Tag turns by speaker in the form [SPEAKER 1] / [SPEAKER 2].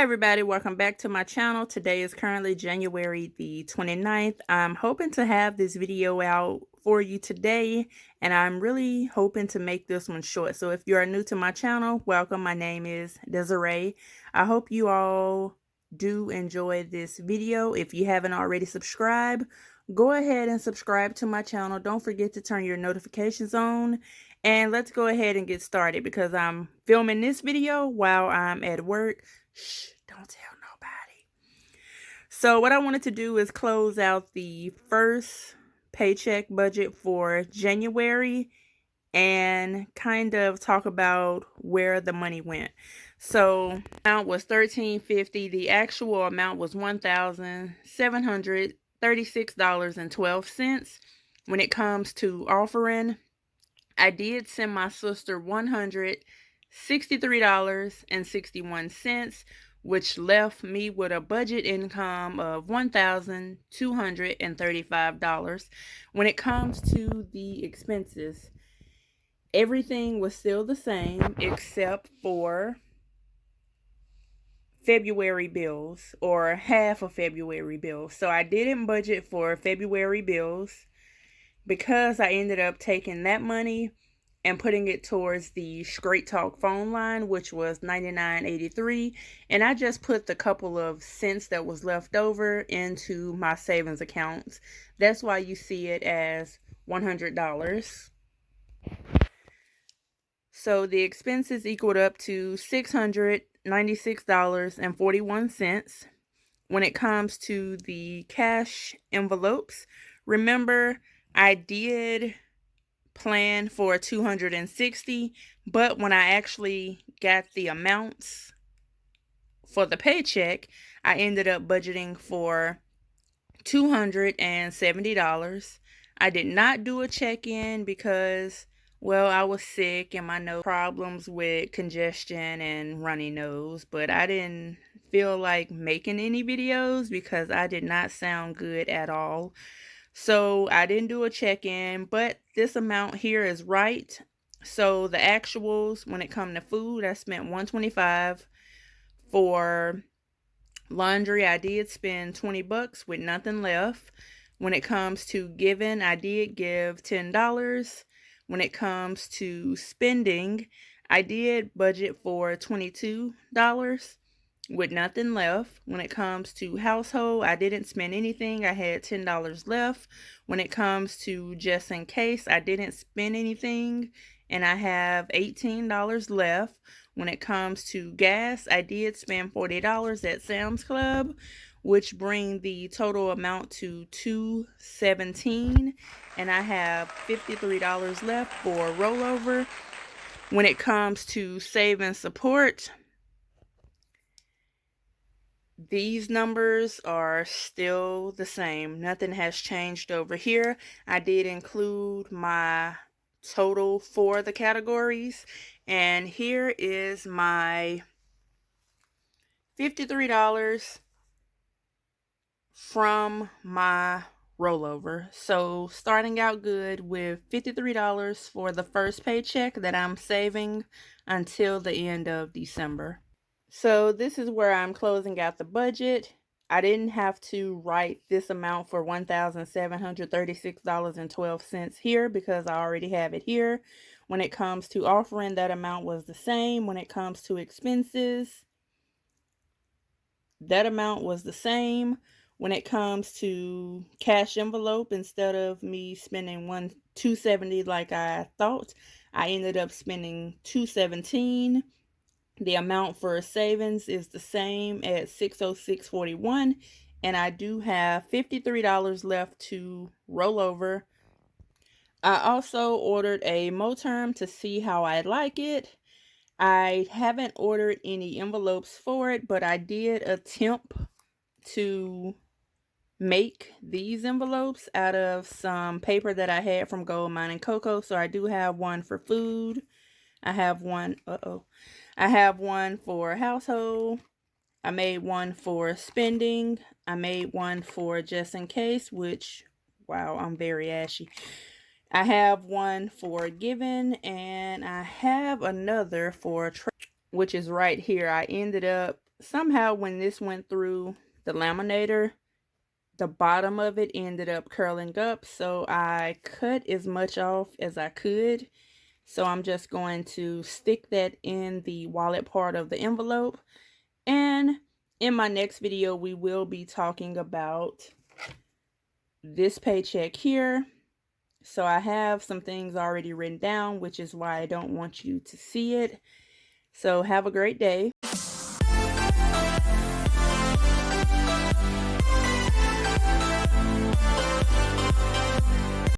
[SPEAKER 1] everybody, welcome back to my channel. Today is currently January the 29th. I'm hoping to have this video out for you today, and I'm really hoping to make this one short. So if you are new to my channel, welcome. My name is Desiree. I hope you all do enjoy this video. If you haven't already subscribed, go ahead and subscribe to my channel. Don't forget to turn your notifications on. And let's go ahead and get started because I'm filming this video while I'm at work. Shh, don't tell nobody. So what I wanted to do is close out the first paycheck budget for January and kind of talk about where the money went. So the amount was $13.50. The actual amount was $1,736.12. When it comes to offering, I did send my sister $163.61, which left me with a budget income of $1,235. When it comes to the expenses, everything was still the same except for February bills, or half of February bills. So I didn't budget for February bills because I ended up taking that money and putting it towards the Straight Talk phone line, which was $99.83. And I just put the couple of cents that was left over into my savings accounts. That's why you see it as $100. So the expenses equaled up to $696.41. When it comes to the cash envelopes, remember I did plan for 260, but when I actually got the amounts for the paycheck, I ended up budgeting for $270. I did not do a check-in because, well, I was sick and my nose problems with congestion and runny nose, but I didn't feel like making any videos because I did not sound good at all. So I didn't do a check-in, but this amount here is right. So the actuals, when it comes to food, I spent $125. For laundry, I did spend $20 with nothing left. When it comes to giving, I did give $10. When it comes to spending, I did budget for $22 with nothing left. When it comes to household, I didn't spend anything. I had $10 left. When it comes to just in case, I didn't spend anything and I have $18 left. When it comes to gas, I did spend $40 at Sam's Club, which bring the total amount to $217, and I have $53 left for rollover. When it comes to save and support, these numbers are still the same. Nothing has changed over here. I did include my total for the categories, and here is my $53 from my rollover. So starting out good with $53 for the first paycheck that I'm saving until the end of December. So this is where I'm closing out the budget. I didn't have to write this amount for $1,736.12 here because I already have it here. When it comes to offering, that amount was the same. When it comes to expenses, that amount was the same. When it comes to cash envelope, instead of me spending $270 like I thought, I ended up spending $217. The amount for savings is the same at $606.41, and I do have $53 left to roll over. I also ordered a Moterm to see how I like it. I haven't ordered any envelopes for it, but I did attempt to make these envelopes out of some paper that I had from Gold Mine & Cocoa. So I do have one for food. I have one, I have one for household. I made one for spending. I made one for just in case, which, wow, I'm very ashy. I have one for giving, and I have another for which is right here. I ended up somehow when this went through the laminator, the bottom of it ended up curling up, so I cut as much off as I could. So I'm just going to stick that in the wallet part of the envelope. And in my next video, we will be talking about this paycheck here. So I have some things already written down, which is why I don't want you to see it. So have a great day.